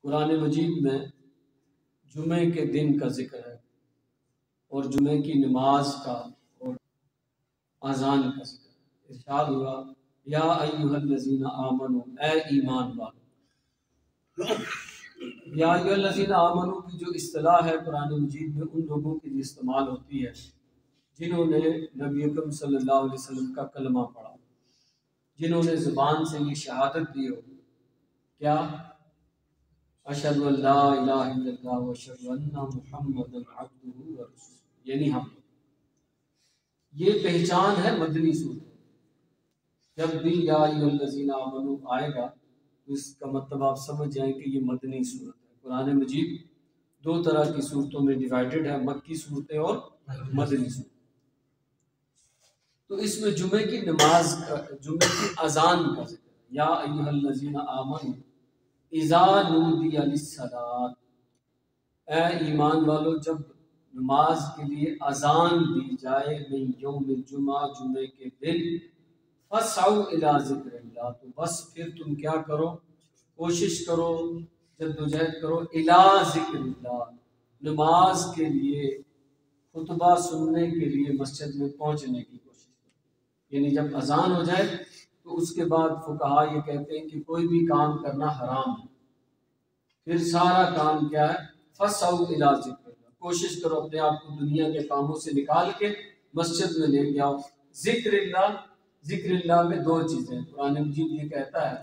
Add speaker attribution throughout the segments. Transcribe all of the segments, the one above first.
Speaker 1: قرآن مجید میں جمعے کے دن کا ذکر ہے اور جمعے کی نماز کا اور اذان کا ذکر ہے۔ ارشاد ہوا یا ایھا الذین آمنو، اے ایمان والو۔ یا ایھا الذین آمنو کی جو اصطلاح ہے قرآن مجید میں ان لوگوں کے لیے استعمال ہوتی ہے جنہوں نے نبی اکرم صلی اللہ علیہ وسلم کا کلمہ پڑھا، جنہوں نے زبان سے یہ شہادت دی ہو، کیا؟ اشہد ان لا الہ الا اللہ واشہد ان محمدا عبدہ ورسولہ، یعنی ہم یہ پہچان ہے مدنی صورت۔ جب بھی یا ایھا الذین آمنو آئے گا تو اس کا مطلب آپ سمجھ جائیں کہ یہ مدنی صورت ہے۔ قرآن مجید دو طرح کی صورتوں میں ڈیوائیڈڈ ہے، مکی صورتیں اور مدنی صورتیں۔ تو اس میں جمعے کی نماز کا، جمعے کی اذان کا ذکر ہے۔ یا ایھا الذین آمنو اذا نودی للصلاۃ، اے ایمان والو جب نماز کے لیے اذان دی جائے من یوم الجمعہ، جمعے کے دن، فاسعوا الی ذکر اللہ، تو بس پھر تم کیا کرو؟ کوشش کرو، جدوجہد کرو، الی ذکر اللہ، نماز کے لیے، خطبہ سننے کے لیے مسجد میں پہنچنے کی کوشش کرو۔ یعنی جب اذان ہو جائے تو اس کے بعد فقہا یہ کہتے ہیں کہ کوئی بھی کام کرنا حرام ہے، پھر سارا کام کیا ہے؟ فاسعوا الی ذکر اللہ، کوشش کرو اپنے آپ کو دنیا کے کاموں سے نکال کے مسجد میں لے کے آؤ۔ ذکر اللہ، ذکر اللہ میں دو چیزیں، قرآن مجید یہ کہتا ہے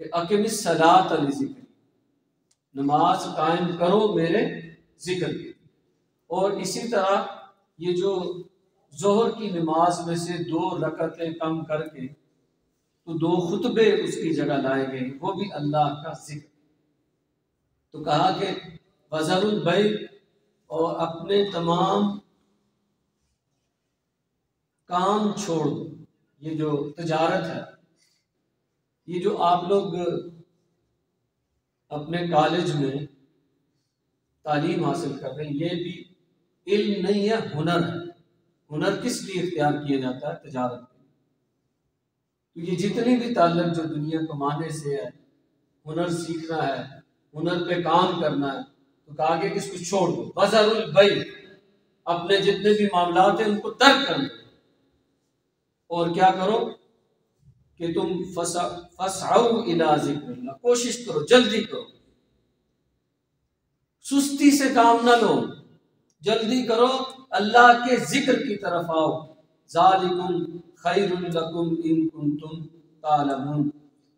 Speaker 1: کہ اقم الصلاۃ لذکر، نماز قائم کرو میرے ذکر کے، اور اسی طرح یہ جو ظہر کی نماز میں سے 2 رکعتیں کم کر کے تو 2 خطبے اس کی جگہ لائے گئے، وہ بھی اللہ کا ذکر۔ تو کہا کہ وذروا البیع، اور اپنے تمام کام چھوڑ دو۔ یہ جو تجارت ہے، یہ جو آپ لوگ اپنے کالج میں تعلیم حاصل کر رہے ہیں، یہ بھی علم نہیں ہے، ہنر ہے۔ ہنر کس لیے اختیار کیا جاتا ہے؟ تجارت کے لیے۔ تو یہ جتنی بھی تعلق جو دنیا کمانے سے ہے، ہنر سیکھنا ہے، ہنر پہ کام کرنا ہے، تو کہا کہ اس کو چھوڑ دو۔ وذروا البیع، اپنے جتنے بھی معاملات ہیں ان کو ترک کر دو، اور کیا کرو کہ تم فاسعوا الی ذکر اللہ، کوشش کرو، جلدی کرو، سستی سے کام نہ لو، جلدی کرو، اللہ کے ذکر کی طرف آؤ۔ ذالکم خیر لکم ان کنتم تعلمون،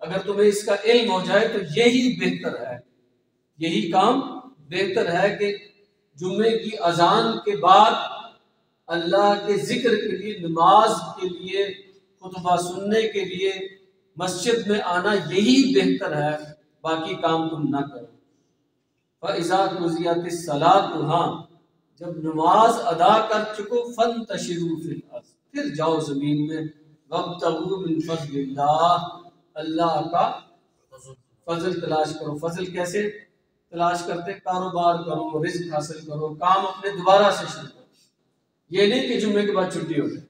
Speaker 1: اگر تمہیں اس کا علم ہو جائے تو یہی بہتر ہے، یہی کام بہتر ہے کہ جمعے کی اذان کے بعد اللہ کے ذکر کے لیے، نماز کے لیے، خطبہ سننے کے لیے مسجد میں آنا یہی بہتر ہے، باقی کام تم نہ کرو۔ فَإِذَا قُضِيَتِ الصَّلَاةُ، ہاں جب نماز ادا کر چکو، فَانْتَشِرُوا فِي الْأَرْضِ، پھر جاؤ زمین میں، وَابْتَغُوا مِنْ فَضْلِ اللَّهِ، اللہ کا فضل تلاش کرو۔ فضل کیسے تلاش کرتے؟ کاروبار کرو، رزق حاصل کرو، کام اپنے دوبارہ سے شروع کرو، یہ نہیں کہ جمعے کے بعد چھٹی ہو جائے۔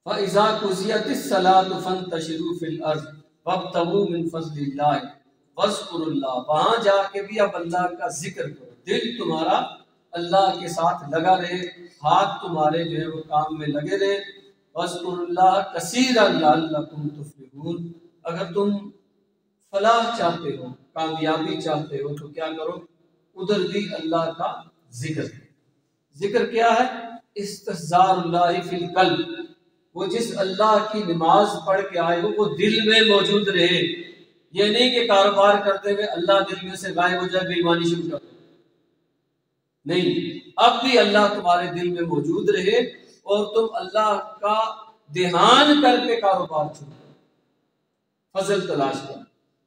Speaker 1: فَإِذَا قُضِيَتِ الصَّلَاةُ فَانْتَشِرُوا فِي الْأَرْضِ وَابْتَغُوا مِنْ فَضْلِ اللَّهِ وَاذْكُرُوا اللَّهَ، وہاں جا کے بھی اب اللہ کا ذکر کرو، دل تمہارا اللہ کے ساتھ لگا رہے، ہاتھ تمہارے جو ہے وہ کام میں لگے رہے۔ وَاذْكُرُوا اللَّهَ كَثِيرًا لَعَلَّكُمْ تُفْلِحُونَ، اگر تم فلاح چاہتے ہو، کامیابی چاہتے ہو، تو کیا کرو؟ ادھر بھی اللہ کا ذکر۔ ذکر کیا ہے؟ استحضار اللہ فی القلب، وہ جس اللہ کی نماز پڑھ کے آئے ہو وہ دل میں موجود رہے، یہ نہیں کہ کاروبار کرتے ہوئے اللہ دل میں سے غائب ہو جائے، بے ایمانی شروع کر دو، نہیں، اب بھی اللہ تمہارے دل میں موجود رہے اور تم اللہ کا دھیان کر کے کاروبار چھوڑو، فضل تلاش کرو۔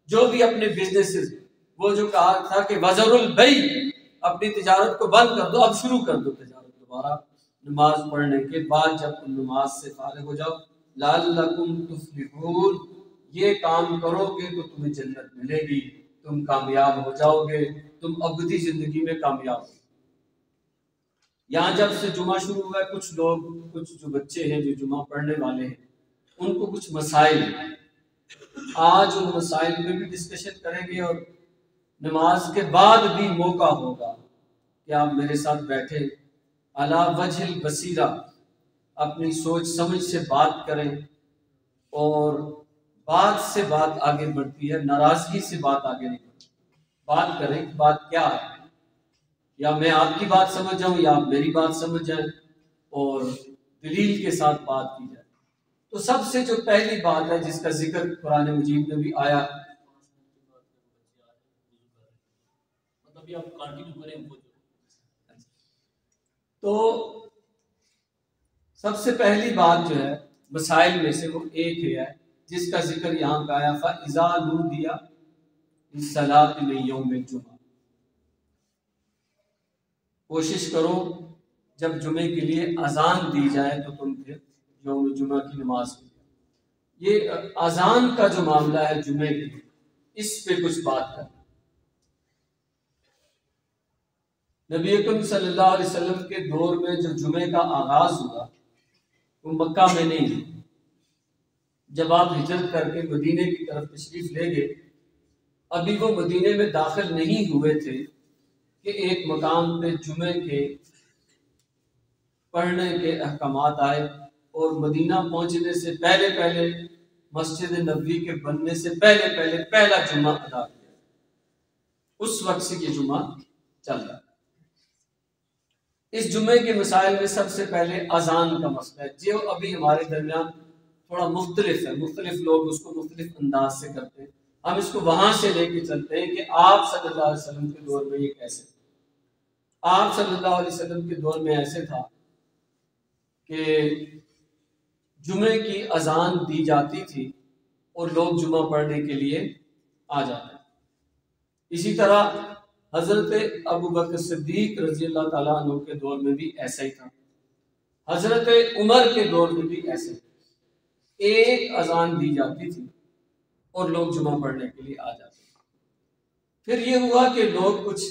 Speaker 1: جو بھی اپنے بزنسز، وہ جو کہا تھا کہ وذروا البیع، اپنی تجارت کو بند کر دو، اب شروع کر دو تجارت دوبارہ، نماز پڑھنے کے بعد جب تم نماز سے فارغ ہو جاؤ، لعلکم تفلحون، یہ کام کرو گے تو تمہیں جنت ملے گی، تم کامیاب ہو جاؤ گے، تم ابدی زندگی میں کامیاب ہو۔ یہاں جب سے جمعہ شروع ہوا ہے، کچھ لوگ، کچھ جو بچے ہیں جو جمعہ پڑھنے والے ہیں، ان کو کچھ مسائل ہیں، آج ان مسائل پہ بھی ڈسکشن کریں گے، اور نماز کے بعد بھی موقع ہوگا کہ آپ میرے ساتھ بیٹھے علی وجہ البصیرہ اپنی سوچ سمجھ سے بات کریں، اور بات سے بات آگے بڑھتی ہے، ناراضگی سے بات آگے نہیں بڑھتی۔ بات کریں کہ بات کیا ہے، یا میں آپ کی بات سمجھ جاؤں یا آپ میری بات سمجھ جائیں، اور دلیل کے ساتھ بات کی جائے۔ تو سب سے جو پہلی بات ہے جس کا ذکر قرآن مجید میں بھی آیا، تو سب سے پہلی بات جو ہے مسائل میں سے وہ ایک ہے جس کا ذکر یہاں کا آیا، فَإِذَا نُودِيَ لِلصَّلَاةِ مِن يَوْمِ الْجُمْعَةِ۔ کوشش کرو جب جمعے کے لیے اذان دی جائے تو تم پھر یوم جمعہ کی نماز کے لیے، یہ اذان کا جو معاملہ ہے جمعے کے لیے، اس پہ کچھ بات کریں۔ نبی اکرم صلی اللہ علیہ وسلم کے دور میں جو جمعے کا آغاز ہوا وہ مکہ میں نہیں ہے۔ جب آپ ہجرت کر کے مدینے کی طرف تشریف لے گئے، ابھی وہ مدینے میں داخل نہیں ہوئے تھے کہ ایک مقام پہ جمعے کے پڑھنے کے احکامات آئے، اور مدینہ پہنچنے سے پہلے پہلے مسجد نبوی کے بننے سے پہلے پہلا جمعہ ادا کیا۔ اس وقت سے یہ جمعہ چل رہا ہے۔ اس جمعے کے مسائل میں سب سے پہلے اذان کا مسئلہ ہے، جو ابھی ہمارے درمیان تھوڑا مختلف ہے، مختلف لوگ اس کو مختلف انداز سے کرتے ہیں۔ ہم اس کو وہاں سے لے کے چلتے ہیں کہ آپ صلی اللہ علیہ وسلم کے دور میں یہ کیسے تھا۔ آپ صلی اللہ علیہ وسلم کے دور میں ایسے تھا کہ جمعے کی اذان دی جاتی تھی اور لوگ جمعہ پڑھنے کے لیے آ جاتے ہیں۔ اسی طرح حضرت ابوبکر صدیق رضی اللہ تعالیٰ عنہ کے دور میں بھی ایسا ہی تھا، حضرت عمر کے دور میں بھی ایسے ہی، ایک اذان دی جاتی تھی اور لوگ جمعہ پڑھنے کے لیے آ جاتے تھے۔ پھر یہ ہوا کہ لوگ کچھ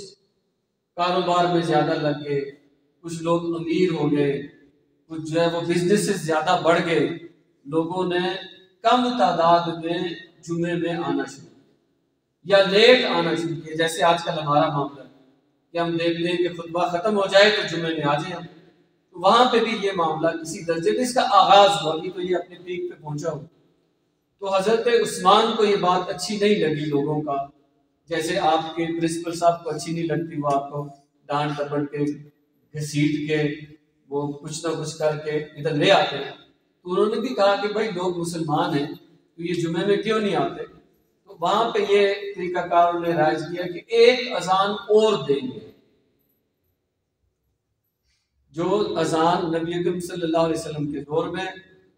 Speaker 1: کاروبار میں زیادہ لگ گئے، کچھ لوگ امیر ہو گئے، کچھ جو ہے وہ بزنس زیادہ بڑھ گئے، لوگوں نے کم تعداد میں جمعے میں آنا شروع کیا یا لیٹ آنا شروع کیا، جیسے آج کل ہمارا معاملہ ہے کہ ہم دیکھ لیں کہ خطبہ ختم ہو جائے تو جمعے میں آ جائیں ہم۔ تو وہاں پہ بھی یہ معاملہ کسی درجے میں اس کا آغاز ہوا، ابھی تو یہ اپنے پیک پہ پہنچا ہو۔ تو حضرت عثمان کو یہ بات اچھی نہیں لگی لوگوں کا، جیسے آپ کے پرنسپل صاحب کو اچھی نہیں لگتی، وہ آپ کو ڈانٹ ڈپٹ کے گھسیٹ کے وہ کچھ نہ کچھ کر کے ادھر لے آتے ہیں۔ تو انہوں نے بھی کہا کہ بھائی لوگ مسلمان ہیں تو یہ جمعے میں کیوں نہیں آتے؟ تو وہاں پہ یہ طریقہ کار نے رائج کیا کہ ایک اذان اور دیں گے، جو اذان نبی اکرم صلی اللہ علیہ وسلم کے دور میں،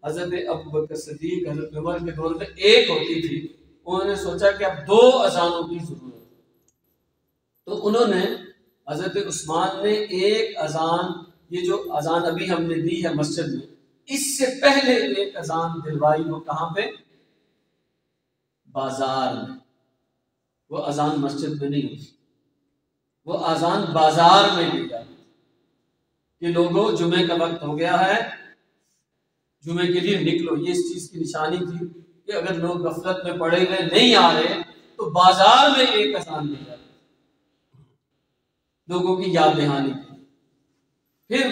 Speaker 1: حضرت ابوبکر صدیق، حضرت عمر کے دور میں ایک ہوتی تھی، انہوں نے سوچا کہ اب دو اذانوں کی ضرورت ہے۔ تو انہوں نے، حضرت عثمان نے ایک اذان، یہ جو اذان ابھی ہم نے دی ہے مسجد میں، اس سے پہلے ایک اذان دلوائی، وہ کہاں پہ؟ بازار میں۔ وہ اذان مسجد میں نہیں ہوتی، وہ اذان بازار میں دی جاتی کہ لوگوں جمعے کا وقت ہو گیا ہے، جمعے کے لیے نکلو۔ یہ اس چیز کی نشانی تھی کہ اگر لوگ غفلت میں پڑے ہوئے نہیں آ رہے تو بازار میں ایک اذان دی جاتی، لوگوں کی یاد دہانی کی۔ پھر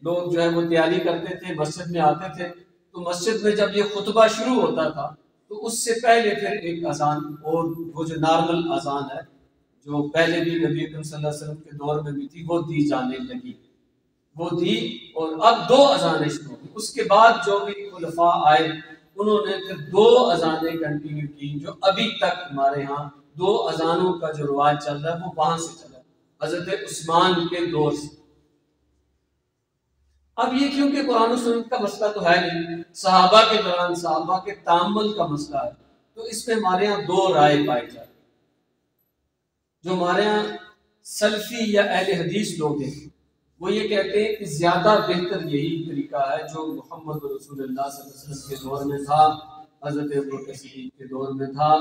Speaker 1: لوگ جو ہے وہ تیاری کرتے تھے، مسجد میں آتے تھے، تو مسجد میں جب یہ خطبہ شروع ہوتا تھا تو اس سے پہلے پھر ایک اذان، اور وہ جو نارمل اذان ہے جو پہلے بھی نبی اکرم صلی اللہ علیہ وسلم کے دور میں بھی تھی، وہ دی جانے لگی، وہ دی، اور اب دو اذانیں شروع ہوئی۔ اس کے بعد جو بھی خلفاء آئے انہوں نے پھر دو اذانیں کنٹینیو کی، جو ابھی تک ہمارے ہاں دو اذانوں کا جو رواج چل رہا ہے وہ وہاں سے چلا، حضرت عثمان کے دور سے۔ اب یہ کیونکہ قرآن و سنت کا مسئلہ تو ہے نہیں، صحابہ کے دوران صحابہ کے تعامل کا مسئلہ ہے، تو اس میں ہمارے ہاں دو رائے پائی جاتی۔ جو ہمارے ہاں سلفی یا اہل حدیث لوگ ہیں وہ یہ کہتے ہیں کہ زیادہ بہتر یہی طریقہ ہے جو محمد رسول اللہ صلی اللہ علیہ وسلم کے دور میں تھا، حضرت ابوبکر صدیق کے دور میں تھا،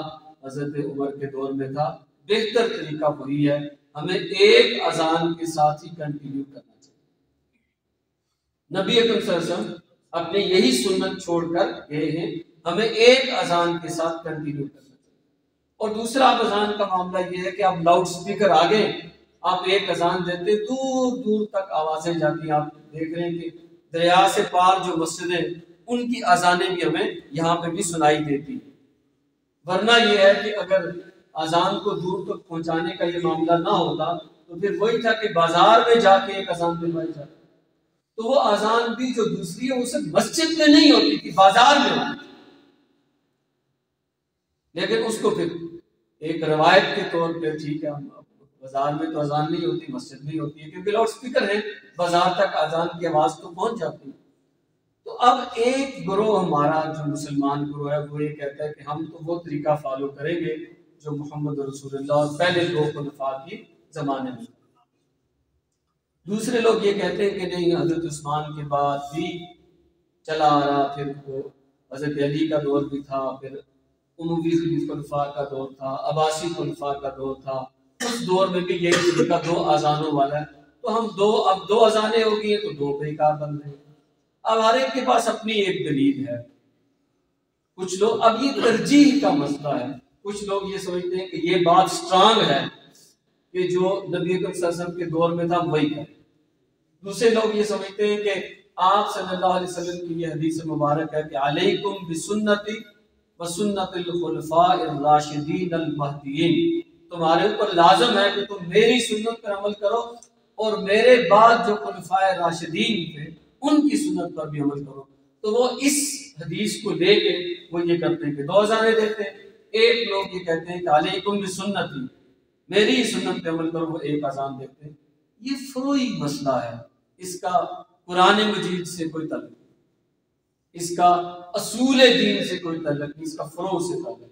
Speaker 1: حضرت عمر کے دور میں تھا۔ بہتر طریقہ وہی ہے، ہمیں ایک اذان کے ساتھ ہی کنٹینیو کرنا چاہیے۔ نبی اکرم صلی اللہ علیہ وسلم اپنے یہی سنت چھوڑ کر گئے ہیں ہمیں ایک اذان کے ساتھ کنٹینیو کرنا چاہیے۔ اور دوسرا اب اذان کا معاملہ یہ ہے کہ آپ لاؤڈ سپیکر آگے آپ ایک اذان دیتے، دور دور تک آوازیں جاتی ہیں۔ آپ دیکھ رہے ہیں کہ دریا سے پار جو مسجدیں ان کی اذانیں بھی ہمیں یہاں پہ بھی سنائی دیتی ہیں۔ ورنہ یہ ہے کہ اگر اذان کو دور تک پہنچانے کا یہ معاملہ نہ ہوتا تو پھر وہی تھا کہ بازار میں جا کے ایک اذان دلوائی جاتی، تو وہ اذان بھی جو دوسری ہے وہ صرف مسجد میں نہیں ہوتی تھی، بازار میں ہوتی تھی۔ لیکن اس کو پھر ایک روایت کے طور پہ ٹھیک ہے، بازار میں تو اذان نہیں ہوتی، مسجد میں ہوتی ہے، کیونکہ لاؤڈ سپیکر ہے، بازار تک اذان کی آواز تو پہنچ جاتی ہے۔ تو اب ایک گروہ ہمارا جو مسلمان گروہ ہے وہ یہ کہتا ہے کہ ہم تو وہ طریقہ فالو کریں گے جو محمد رسول اللہ اور پہلے دو خلفاء کی زمانے میں۔ دوسرے لوگ یہ کہتے ہیں کہ نہیں، حضرت عثمان کے بعد بھی چلا آ رہا، پھر وہ حضرت علی کا دور بھی تھا، پھر اموی خلفاء کا دور تھا، عباسی خلفاء کا دور تھا، اس دور میں بھی یہی طریقہ دو اذانوں والا ہے، تو ہم اب دو اذانیں ہو گئی ہیں تو دو پہ ہی کار بن رہے ہیں۔ اب ہر ایک کے پاس اپنی ایک دلیل ہے۔ کچھ لوگ، اب یہ ترجیح کا مسئلہ ہے، کچھ لوگ یہ سمجھتے ہیں کہ یہ بات سٹرانگ ہے کہ جو نبی اکرم صلی اللہ علیہ وسلم کے دور میں تھا وہی ہے۔ دوسرے لوگ یہ سمجھتے ہیں کہ آپ صلی اللہ علیہ وسلم کی یہ حدیث مبارک ہے کہ علیکم بسنتی وسنت الخلفاء الراشدین المہدیین، تمہارے اوپر لازم ہے کہ تم میری سنت پر عمل کرو اور میرے بعد جو خلفاء راشدین تھے ان کی سنت پر بھی عمل کرو۔ تو وہ اس حدیث کو لے کے وہ یہ کرتے ہیں کہ دو اذانیں دیتے ہیں۔ ایک لوگ یہ کہتے ہیں کہ علیکم بسنتی، میری سنت پہ عمل کرو، وہ ایک اذان دیتے ہیں۔ یہ فروعی مسئلہ ہے، اس کا قرآن مجید سے کوئی تعلق نہیں، اس کا اصول دین سے کوئی تعلق نہیں، اس کا فروع سے تعلق نہیں۔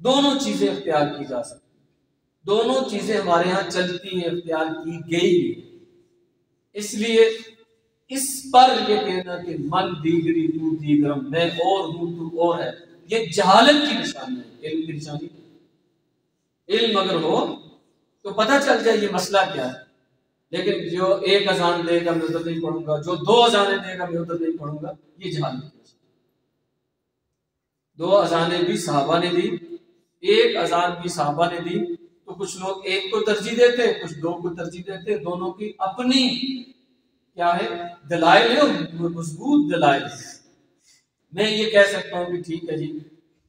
Speaker 1: دونوں چیزیں اختیار کی جا سکتی ہیں، دونوں چیزیں ہمارے ہاں چلتی ہیں، اختیار کی گئی ہیں۔ اس لیے اس پر یہ کہنا کہ من دیگری تو دیگرم، میں اور ہوں تو اور ہے، یہ جہالت کی نشانی ہے، علم کی نشانی۔ علم اگر ہو تو پتہ چل جائے یہ مسئلہ کیا ہے، لیکن جو ایک اذان دے گا میں ادھر نہیں پڑھوں گا، جو دو اذانیں دے گا میں ادھر نہیں پڑھوں گا، یہ جہالت کی نشانی۔ دو اذانیں بھی صحابہ نے دی، ایک اذان بھی صحابہ نے دی، تو کچھ لوگ ایک کو ترجیح دیتے، کچھ دو کو ترجیح دیتے، دونوں کی اپنی کیا ہے دلائل ہے، مضبوط دلائل ہے۔ میں یہ کہہ سکتا ہوں کہ ٹھیک ہے جی،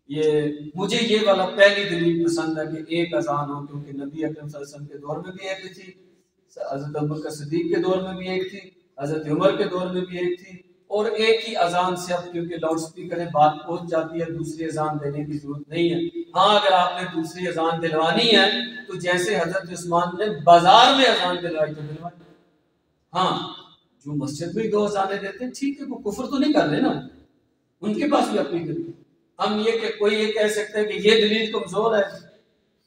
Speaker 1: یہ مجھے یہ والا پہلی دلیل پسند ہے کہ ایک اذان ہو، کیونکہ نبی اکرم صلی اللہ علیہ وسلم کے دور میں بھی ایک تھی، حضرت ابوبکر صدیق کے دور میں بھی ایک تھی، حضرت عمر کے دور میں بھی ایک تھی، اور ایک ہی اذان سے اب کیونکہ لاؤڈ سپیکر ہے بات پہنچ جاتی ہے، دوسری اذان دینے کی ضرورت نہیں ہے۔ ہاں اگر آپ نے دوسری اذان دلوانی ہے تو جیسے حضرت عثمان نے بازار میں اذان دلوائی تو دلوائی۔ ہاں جو مسجد میں دو اذانیں دیتے ہیں ٹھیک ہے، وہ کفر تو نہیں کر رہے نا، ان کے پاس بھی اپنی دلیل۔ ہم یہ کہ کوئی یہ کہہ سکتے ہیں کہ یہ دلیل کمزور ہے،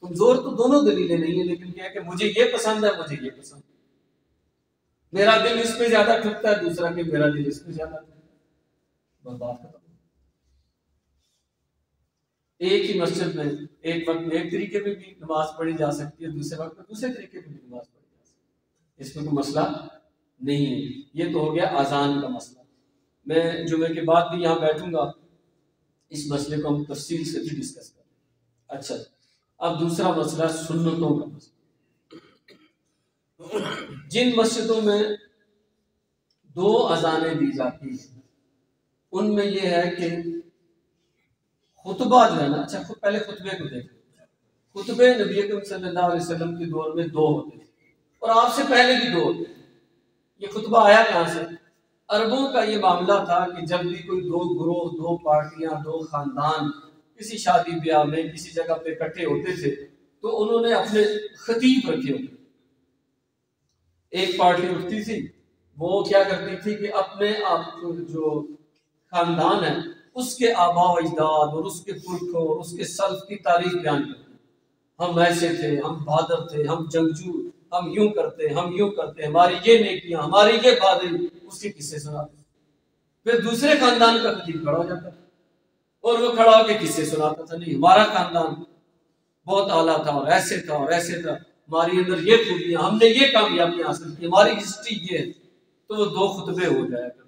Speaker 1: کمزور تو دونوں دلیلیں نہیں ہیں، لیکن کیا ہے کہ مجھے یہ پسند ہے، مجھے یہ پسند ہے، میرا دل اس پہ زیادہ ٹھکتا ہے، دوسرا کہ میرا دل اس پہ زیادہ ٹھکتا ہے، بس بات ختم۔ ایک ہی مسجد میں ایک وقت میں ایک طریقے پہ بھی نماز پڑھی جا سکتی ہے، دوسرے وقت میں دوسرے طریقے پہ بھی نماز پڑھی جا سکتی ہے، اس میں کوئی مسئلہ نہیں ہے۔ یہ تو ہو گیا اذان کا مسئلہ۔ میں جمعے کے بعد بھی یہاں بیٹھوں گا، اس مسئلے کو ہم تفصیل سے بھی ڈسکس کریں گے۔ اچھا، اب دوسرا مسئلہ سنتوں کا مسئلہ۔ جن مسجدوں میں دو اذانیں دی جاتی ہیں ان میں یہ ہے کہ خطبہ جو ہے نا، اچھا پہلے خطبے کو دیکھیں۔ خطبے نبی اکرم صلی اللہ علیہ وسلم کے دور میں دو ہوتے ہیں اور آپ سے پہلے بھی دو ہوتے ہیں۔ یہ خطبہ آیا کہاں سے؟ عربوں کا یہ معاملہ تھا کہ جب بھی کوئی دو گروہ، دو پارٹیاں، دو خاندان کسی شادی بیاہ میں کسی جگہ پہ اکٹھے ہوتے تھے تو انہوں نے اپنے خطیب رکھے ہوتے۔ ایک پارٹی اٹھتی تھی، وہ کیا کرتی تھی کہ اپنے آپ جو خاندان ہے اس کے آباء و اجداد اور اس کے پرکھوں اور اس کے سلف کی تاریخ بیان کرتے، ہم ایسے تھے، ہم بہادر تھے، ہم جنگجو، ہم یوں کرتے، ہم یوں کرتے، ہماری یہ نیکیاں، ہماری یہ بہادری، اس کے قصے سناتے۔ پھر دوسرے خاندان کا خطیب کھڑا ہو جاتا اور وہ کھڑا ہو کے قصے سناتا تھا، نہیں ہمارا خاندان بہت اعلیٰ تھا اور ایسے تھا اور ایسے تھا، ہماری اندر یہ خوبیاں، ہم نے یہ کامیابیاں حاصل کی، ہماری ہسٹری یہ ہے۔ تو وہ دو خطبے ہو جایا کرتے،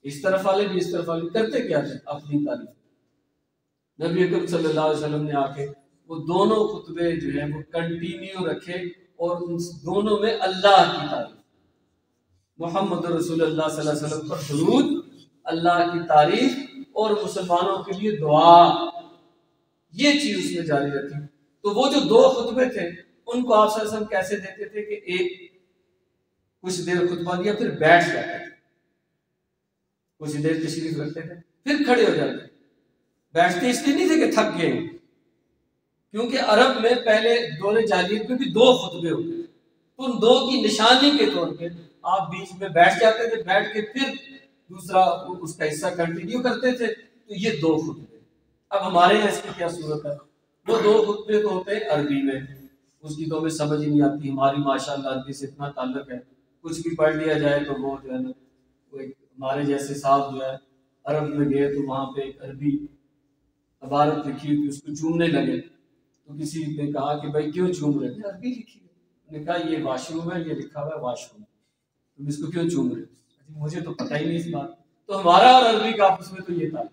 Speaker 1: اس طرف والے بھی اس طرف والے کرتے کیا تھے؟ اپنی تعریف۔ نبی اکرم صلی اللہ علیہ وسلم نے آ کے وہ دونوں خطبے جو ہیں وہ کنٹینیو رکھے، اور ان دونوں میں اللہ کی تعریف، محمد رسول اللہ صلی اللہ علیہ وسلم پر درود، اللہ کی تعریف اور مسلمانوں کے لیے دعا، یہ چیز اس میں جاری رکھی۔ تو وہ جو دو خطبے تھے ان کو آپ صلی اللہ علیہ وسلم کیسے دیتے تھے کہ ایک کچھ دیر خطبہ دیا پھر بیٹھ جاتے تھے، کچھ دیر تشریف رکھتے تھے پھر کھڑے ہو جاتے، بیٹھتے اس لیے نہیں تھے کہ تھک گئے، کیونکہ عرب میں پہلے دور جاہلیت میں بھی دو خطبے ہوتے تھے، تو ان دو کی نشانی کے طور پہ آپ بیچ میں بیٹھ جاتے تھے، بیٹھ کے پھر دوسرا اس کا حصہ کنٹینیو کرتے تھے، تو یہ دو خطبے۔ اب ہمارے یہاں اس کی کیا صورت ہے؟ وہ دو خطبے تو ہوتے ہیں عربی میں، اس کی تو ہمیں سمجھ ہی نہیں آتی، ہماری ماشاءاللہ عربی سے اتنا تعلق ہے، کچھ بھی پڑھ لیا جائے تو وہ جو ہے نا، وہ ایک ہمارے جیسے صاحب جو ہے عرب میں گئے تو وہاں پہ ایک عربی عبارت لکھی ہوئی، اس کو چومنے لگے، تو کسی نے کہا کہ بھائی کیوں چوم رہے ہیں؟ عربی لکھی ہے۔ نے کہا یہ واش روم ہے، یہ لکھا ہوا ہے واش روم، تم اس کو کیوں چوم رہے ہو؟ مجھے تو پتہ ہی نہیں اس بات۔ تو ہمارا اور عربی کا آپس میں تو یہ تھا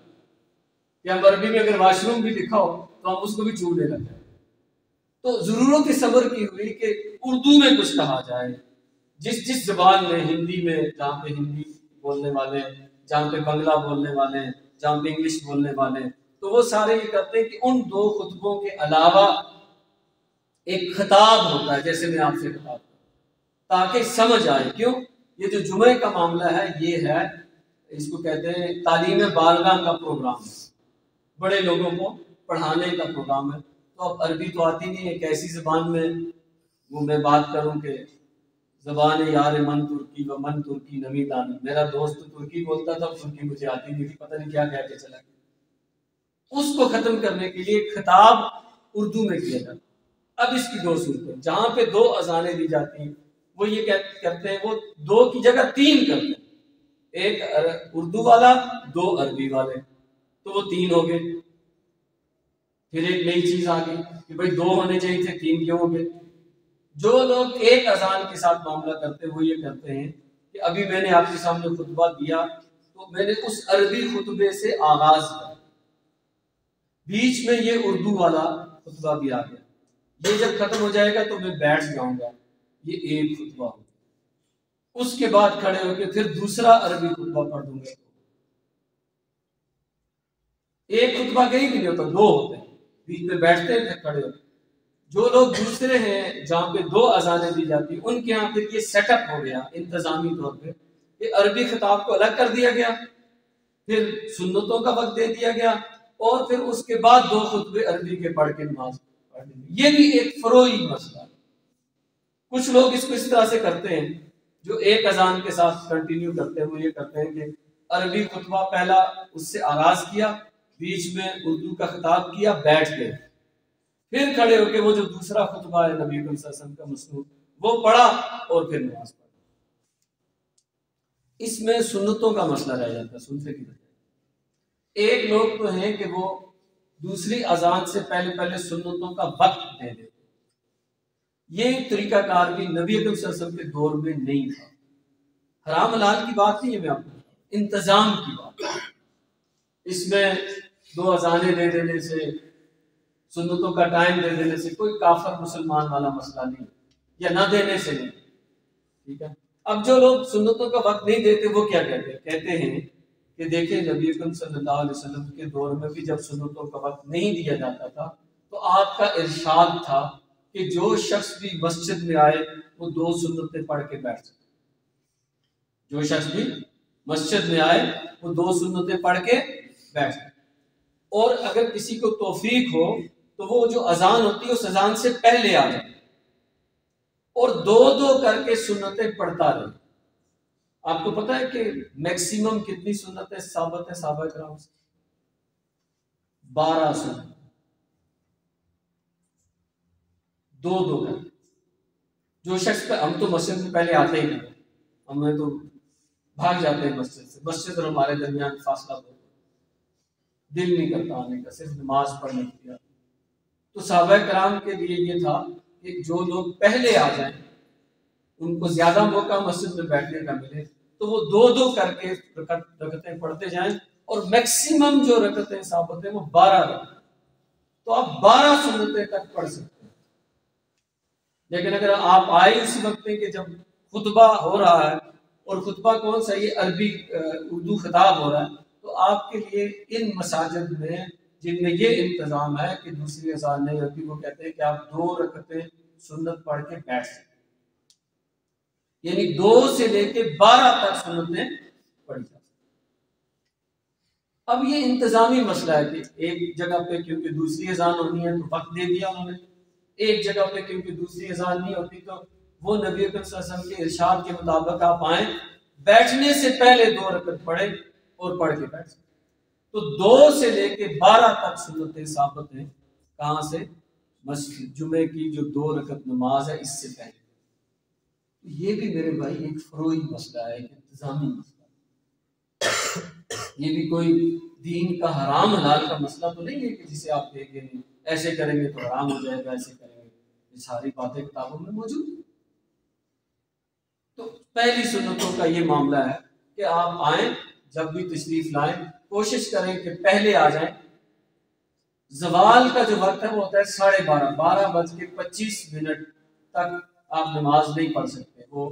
Speaker 1: کہ ہم عربی میں اگر واش روم بھی لکھا ہو تو ہم اس کو بھی چومنے لگتے ہیں۔ تو ضرورت صبر کی ہوئی کہ اردو میں کچھ کہا جائے، جس زبان میں، ہندی میں جہاں پہ ہندی بولنے والے ہیں، جہاں پہ بنگلہ بولنے والے ہیں، جہاں پہ انگلش بولنے والے ہیں، تو وہ سارے یہ کرتے ہیں کہ ان دو خطبوں کے علاوہ ایک خطاب ہوتا ہے، جیسے میں آپ سے خطاب کروں تاکہ سمجھ آئے۔ کیوں؟ یہ جو جمعے کا معاملہ ہے یہ ہے، اس کو کہتے ہیں تعلیم بالغاہ کا پروگرام ہے، بڑے لوگوں کو پڑھانے کا پروگرام ہے۔ تو اب عربی تو آتی نہیں ہے، ایک ایسی زبان میں وہ میں بات کروں کہ زبان یار من ترکی و من ترکی نمی دانی، میرا دوست ترکی بولتا تھا، ترکی مجھے آتی نہیں تھی، پتہ نہیں کیا کہہ کے چلا گیا۔ اس کو ختم کرنے کے لیے خطاب اردو میں کیا جاتا ہے۔ اب اس کی دو صورتیں، جہاں پہ دو اذانیں دی جاتی ہیں وہ یہ کرتے ہیں، وہ دو کی جگہ تین کرتے ہیں، ایک اردو والا، دو عربی والے، تو وہ تین ہو گئے۔ پھر ایک نئی چیز آ گئی کہ بھائی دو ہونے چاہیے تھے، تین کیوں ہو گئے؟ جو لوگ ایک اذان کے ساتھ معاملہ کرتے ہیں وہ یہ کرتے ہیں کہ ابھی میں نے آپ کے سامنے خطبہ دیا تو میں نے اس عربی خطبے سے آغاز کیا، بیچ میں یہ اردو والا خطبہ بھی آ گیا، یہ جب ختم ہو جائے گا تو میں بیٹھ جاؤں گا، یہ ایک خطبہ ہوگا۔ اس کے بعد کھڑے ہو کے پھر دوسرا عربی خطبہ پڑھ دوں گا۔ ایک خطبہ کہیں بھی نہیں ہوتا، دو ہوتے ہیں، بیچ میں بیٹھتے ہیں پھر کھڑے ہوتے ہیں۔ جو لوگ دوسرے ہیں جہاں پہ دو اذانیں دی جاتی ہیں، ان کے یہاں پھر یہ سیٹ اپ ہو گیا انتظامی طور پہ کہ عربی خطاب کو الگ کر دیا گیا، پھر سنتوں کا وقت دے دیا گیا، اور پھر اس کے بعد دو خطبے عربی کے پڑھ کے نماز پڑھ دیں۔ یہ بھی ایک فروعی مسئلہ ہے۔ کچھ لوگ اس کو اس طرح سے کرتے ہیں، جو ایک اذان کے ساتھ کنٹینیو کرتے ہیں، وہ یہ کرتے ہیں کہ عربی خطبہ پہلا اس سے آغاز کیا، بیچ میں اردو کا خطاب کیا، بیٹھ گئے، پھر کھڑے ہو کے وہ جو دوسرا خطبہ ہے نبی صلی اللہ علیہ وسلم کا مسنون وہ پڑھا اور پھر نماز پڑھا۔ اس میں سنتوں کا مسئلہ رہ جاتا ہے، سنتے کی بجائے ایک لوگ تو ہیں کہ وہ دوسری اذان سے پہلے پہلے سنتوں کا وقت دے دیتے، یہ طریقہ کار بھی نبی اکرم صلی اللہ علیہ وسلم کے دور میں نہیں تھا۔ حرام حلال کی بات نہیں ہے، میں آپ کو انتظام کی بات، اس میں دو اذانیں دے دینے سے، سنتوں کا ٹائم دے دینے سے کوئی کافر مسلمان والا مسئلہ نہیں، یا نہ دینے سے نہیں، ٹھیک ہے۔ اب جو لوگ سنتوں کا وقت نہیں دیتے وہ کیا کہتے ہیں؟ کہتے ہیں کہ دیکھیں نبی اکرم صلی اللہ علیہ وسلم کے دور میں بھی جب سنتوں کا وقت نہیں دیا جاتا تھا تو آپ کا ارشاد تھا کہ جو شخص بھی مسجد میں آئے وہ دو سنتیں پڑھ کے بیٹھ سکے، جو شخص بھی مسجد میں آئے وہ دو سنتیں پڑھ کے بیٹھ سکے، اور اگر کسی کو توفیق ہو تو وہ جو اذان ہوتی ہے اس اذان سے پہلے آ جائے اور دو دو کر کے سنتیں پڑھتا رہے۔ آپ کو پتہ ہے کہ میکسیمم کتنی سنتیں ثابت ہے صحابہ کرام سے؟ 12 سنت، دو دو کر کے۔ جو شخص پہ، ہم تو مسجد میں پہلے آتے ہی نہیں، ہمیں تو بھاگ جاتے ہیں مسجد سے، مسجد اور ہمارے درمیان فاصلہ ہو، دل نہیں کرتا آنے کا، صرف نماز پڑھنے کی۔ تو صحابہ کرام کے لیے یہ تھا کہ جو لوگ پہلے آ جائیں ان کو زیادہ موقع مسجد میں بیٹھنے کا ملے، تو وہ دو دو کر کے رکعتیں پڑھتے جائیں، اور میکسیمم جو رکعتیں ثابت ہیں وہ 12 رکعتیں۔ تو آپ 12 سنتیں تک پڑھ سکتے ہیں. لیکن اگر آپ آئے اسی وقت میں کہ جب خطبہ ہو رہا ہے، اور خطبہ کون سا، یہ عربی اردو خطاب ہو رہا ہے، تو آپ کے لیے ان مساجد میں جن میں یہ انتظام ہے کہ دوسری اذان نہیں ہوتی، وہ کہتے ہیں کہ آپ 2 رکعتیں سنت پڑھ کے بیٹھ سکتے، یعنی 2 سے لے کے 12 تک سنتیں پڑھی جا سکتی. اب یہ انتظامی مسئلہ ہے کہ ایک جگہ پہ کیونکہ دوسری اذان ہونی ہے تو وقت دے دیا انہوں نے، ایک جگہ پہ کیونکہ دوسری اذان نہیں ہوتی تو وہ نبی اکرم صلی اللہ علیہ وسلم کے ارشاد کے مطابق آپ آئیں، بیٹھنے سے پہلے 2 رکعت پڑھیں اور پڑھ کے بیٹھ سکتے. تو 2 سے لے کے 12 تک سنتیں ثابت ہیں. کہاں سے؟ مسجد جمعے کی جو 2 رکعت نماز ہے اس سے پہلے. یہ بھی میرے بھائی ایک فروعی مسئلہ ہے، ایک انتظامی مسئلہ ہے. یہ بھی کوئی دین کا حرام حلال کا مسئلہ تو نہیں ہے کہ جسے آپ دیکھیں گے ایسے کریں گے تو حرام ہو جائے گا، ایسے کریں گے. یہ ساری باتیں کتابوں میں موجود ہیں. تو پہلی سنتوں کا یہ معاملہ ہے کہ آپ آئیں، جب بھی تشریف لائیں کوشش کریں کہ پہلے آ جائیں. زوال کا جو وقت ہے وہ ہوتا ہے 12:30، 12:25 تک آپ نماز نہیں پڑھ سکتے، وہ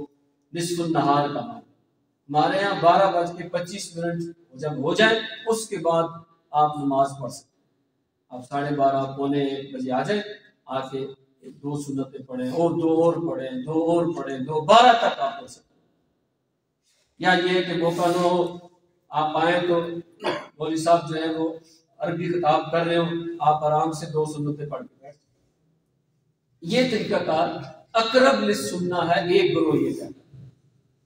Speaker 1: نصف النہار کا معاملہ. ہمارے یہاں 12:25 جب ہو جائے اس کے بعد آپ نماز پڑھ سکتے. آپ 12:30 پونے 1 بجے آ جائیں، آ کے 2 سنتیں پڑھیں اور 2 اور پڑھیں، 2 اور پڑھیں، 12 تک آپ پڑھ سکتے. یا یہ کہ موقع نہ ہو آپ آئیں تو مولوی صاحب جو ہے وہ عربی خطاب کر رہے ہوں، آپ آرام سے 2 سنتیں پڑھ کے بیٹھ. یہ طریقہ کار اقرب للسنہ ہے. ایک گروہ یہ کہتا ہے،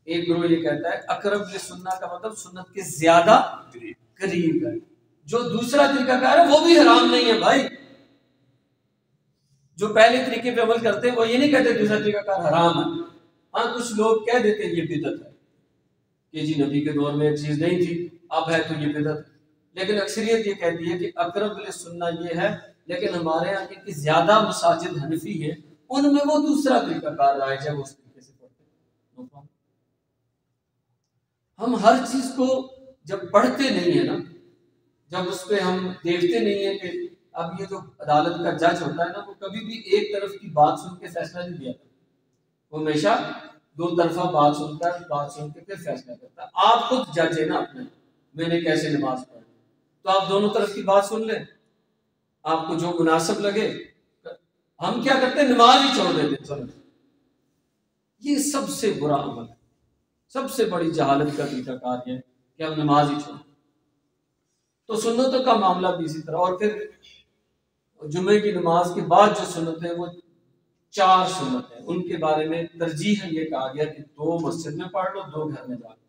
Speaker 1: ایک گروہ یہ کہتا ہے اقرب للسنہ کا مطلب سنت کے زیادہ قریب ہے. جو دوسرا طریقہ کار ہے وہ بھی حرام نہیں ہے بھائی. جو پہلے طریقے پہ عمل کرتے ہیں وہ یہ نہیں کہتے دوسرا طریقہ کار حرام ہے. ہاں کچھ لوگ کہہ دیتے ہیں یہ بدعت ہے کہ جی نبی کے دور میں ایک چیز نہیں تھی، اب ہے تو یہ بدعت. لیکن اکثریت یہ کہتی ہے کہ اقرب للسنہ یہ ہے. لیکن ہمارے یہاں کی زیادہ مساجد حنفی ہے، ان میں وہ دوسرا طریقہ کار رائج ہے، وہ اس طریقے سے پڑھتے ہیں. ہم ہر چیز کو جب پڑھتے نہیں ہیں نا، جب اس پہ ہم دیکھتے نہیں ہیں کہ اب یہ جو عدالت کا جج ہوتا ہے نا، وہ کبھی بھی ایک طرف کی بات سن کے فیصلہ نہیں دیا تھا. وہ ہمیشہ 2 طرفہ بات سنتا ہے، بات سن کے پھر فیصلہ کرتا ہے. آپ خود جج ہے نا اپنے، میں نے کیسے نماز پڑھی، تو آپ دونوں طرف کی بات سن لیں، آپ کو جو مناسب لگے. ہم کیا کرتے ہیں، نماز ہی چھوڑ دیتے. چلو یہ سب سے برا عمل ہے، سب سے بڑی جہالت کا طریقہ کار ہے کہ ہم نماز ہی چھوڑ. تو سنتوں کا معاملہ بھی اسی طرح. اور پھر جمعے کی نماز کے بعد جو سنت ہے وہ 4 سنت ہیں. ان کے بارے میں ترجیح یہ کہا گیا کہ 2 مسجد میں پڑھ لو، 2 گھر میں جا کے.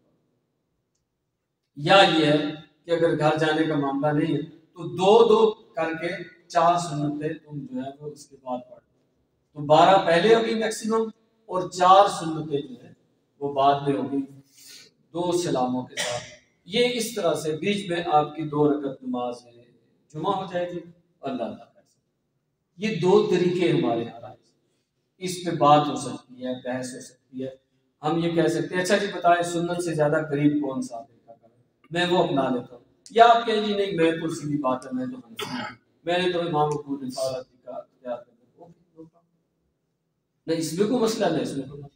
Speaker 1: یا یہ ہے کہ اگر گھر جانے کا معاملہ نہیں ہے تو 2 کر کے 4 سنتیں تم جو ہے وہ اس کے بعد پڑھ لو. تو 12 پہلے ہوگی میکسیمم، اور 4 سنتیں جو ہے وہ بعد میں ہوگی 2 سلاموں کے ساتھ. یہ اس طرح سے بیچ میں آپ کی 2 رکعت نماز ہے جمعہ ہو جائے گی. اللہ تعالیٰ یہ 2 طریقے ہمارے یہاں رائج. اس پہ بات ہو سکتی ہے، بحث ہو سکتی ہے. ہم یہ کہہ سکتے ہیں اچھا جی بتائیں سنت سے زیادہ قریب کون سا طریقہ ہے، میں وہ اپنا لیتا ہوں. یا آپ کہیں جی نہیں میں تو سیدھی بات ہے، میں تو میں نے تو امام ابو حنیفہ کا اختیار کر نہیں. اس میں کوئی مسئلہ نہیں، اس میں کوئی مسئلہ.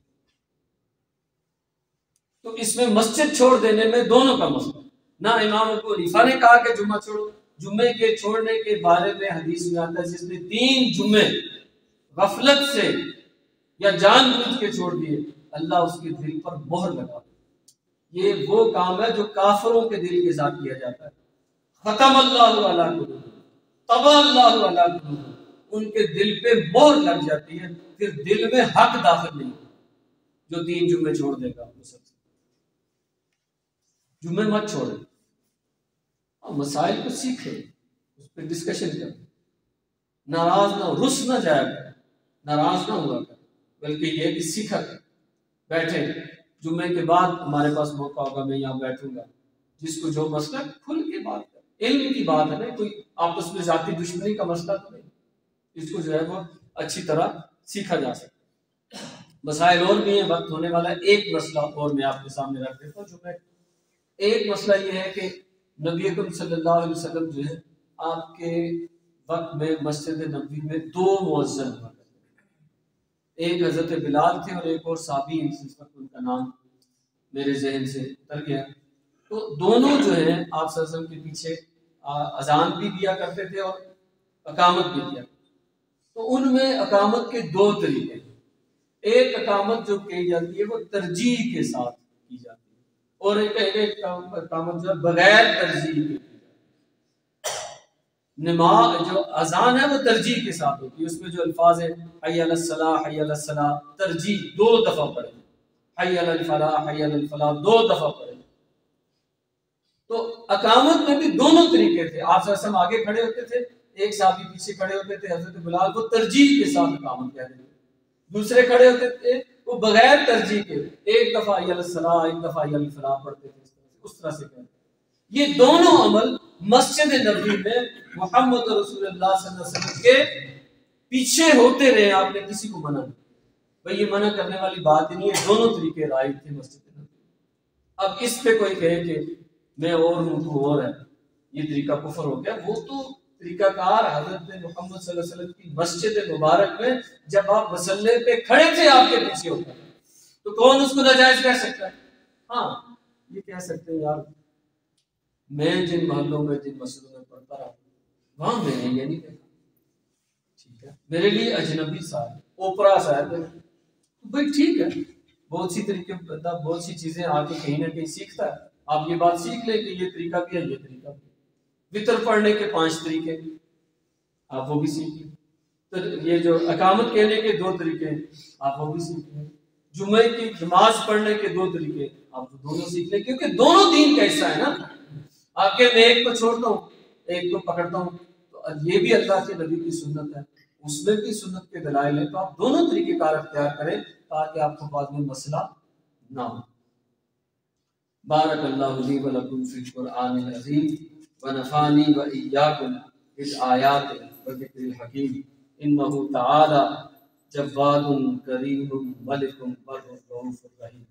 Speaker 1: تو اس میں مسجد چھوڑ دینے میں دونوں کا مسئلہ. نہ امام ابو حنیفہ نے کہا کہ جمعہ چھوڑو. جمعے کے چھوڑنے کے بارے میں حدیث میں آتا ہے جس نے 3 جمعے غفلت سے یا جان بوجھ کے چھوڑ دیے، اللہ اس کے دل پر مہر لگا دے. یہ وہ کام ہے جو کافروں کے دل کے ساتھ کیا جاتا ہے. ختم اللہ علی قلوبہم، طبع اللہ علی قلوبہم. ان کے دل پہ مہر لگ جاتی ہے، پھر دل میں حق داخل نہیں. جو 3 جمعے چھوڑ دے گا وہ سب سے جمعے مت چھوڑے. مسائل کو سیکھے، اس پہ ڈسکشن کریں، ناراض نہ ہو، رس نہ جایا کرے، ناراض نہ ہوا کرے، بلکہ یہ کہ سیکھا کرے. بیٹھے جمعے کے بعد ہمارے پاس موقع ہوگا، میں یہاں بیٹھوں گا، جس کو جو مسئلہ کھل کے بات کرے. علم کی بات ہے نا، کوئی آپس میں ذاتی دشمنی کا مسئلہ تو نہیں. اس کو جو ہے وہ اچھی طرح سیکھا جا سکتا. مسائل اور بھی ہیں، وقت ہونے والا ہے. ایک مسئلہ اور میں آپ کے سامنے رکھ دیتا ہوں. جمعے ایک مسئلہ یہ ہے کہ نبی اکرم صلی اللہ علیہ وسلم جو ہے آپ کے وقت میں مسجد نبوی میں 2 مؤذن ہوا کرتے تھے، ایک حضرت بلال تھے اور ایک اور صحابی، اس وقت ان کا نام میرے ذہن سے اتر گیا۔ تو دونوں جو ہیں آپ صلی اللہ علیہ وسلم کے پیچھے اذان بھی دیا کرتے تھے اور اقامت بھی دیا۔ تو ان میں اقامت کے 2 طریقے ہیں۔ ایک اقامت جو کی جاتی ہے وہ ترجیح کے ساتھ کی جاتی ہے، اور ایک اقامت جو بغیر ترجیح کے کی جاتی ہے۔ نماز جو اذان ہے وہ ترجیح کے ساتھ ہوتی ہے، اس میں جو الفاظ ہیں حی علی الصلاح، حی علی الصلاح، ترجیح 2 دفعہ پڑھیں، حی علی الفلاح، حی علی الفلاح 2 دفعہ پڑھیں۔ تو اقامت میں بھی دونوں طریقے تھے، آپ صلی اللہ علیہ وسلم آگے کھڑے ہوتے تھے، ایک صحابی پیچھے کھڑے ہوتے تھے، حضرت بلال کو ترجیح کے ساتھ اقامت کہہ رہے تھے، دوسرے کھڑے ہوتے تھے وہ بغیر ترجیح کے، ایک دفعہ حی علی الصلاح، ایک دفعہ حی علی الفلاح پڑھتے تھے، اس طرح سے کہتے ہیں۔ یہ دونوں عمل مسجد نبوی میں محمد رسول اللہ صلی اللہ علیہ وسلم کے پیچھے ہوتے رہے، آپ نے کسی کو منع نہیں، بھئی یہ منع کرنے والی بات نہیں ہے، دونوں طریقے رائج تھے مسجد نبوی۔ اب اس پہ کوئی کہے کہ میں اور ہوں تو اور ہے، یہ طریقہ کفر ہو گیا، وہ تو طریقہ کار حضرت محمد صلی اللہ علیہ وسلم کی مسجد مبارک میں جب آپ مصلی پہ کھڑے تھے آپ کے پیچھے ہوتا ہے، تو کون اس کو ناجائز کہہ سکتا ہے؟ ہاں یہ کہہ سکتے ہیں یار میں جن محلوں میں جن مسجدوں میں پڑھتا رہا وہاں میں نے یہ نہیں دیکھا، ٹھیک ہے، میرے لیے اجنبی سا ہے، اوپرا سا ہے، بھائی ٹھیک ہے، بہت سی طریقے بہت سی چیزیں آ کے کہیں نہ کہیں سیکھتا ہے، آپ یہ بات سیکھ لیں کہ یہ طریقہ بھی ہے، یہ طریقہ بھی ہے، وطر پڑھنے کے 5 طریقے آپ وہ بھی سیکھ لیں، تو یہ جو اقامت کہنے کے 2 طریقے آپ وہ بھی سیکھ لیں، جمعے کی نماز پڑھنے کے 2 طریقے آپ دونوں سیکھ لیں، کیونکہ دونوں دین کا حصہ ہے نا۔ آپ کے میں ایک کو چھوڑتا ہوں ایک کو پکڑتا ہوں، تو یہ بھی اللہ کے نبی کی سنت ہے، اس میں بھی سنت کے دلائل ہیں، تو آپ دونوں طریقے کار اختیار کریں تاکہ آپ کو بعد میں مسئلہ نہ ہو۔ بارک اللہ لی و لکم فی القرآن العظیم ونفعنی و ایاکم بالآیات والذکر الحکیم، انہ تعالی جواد کریم ملک بر رؤوف رحیم۔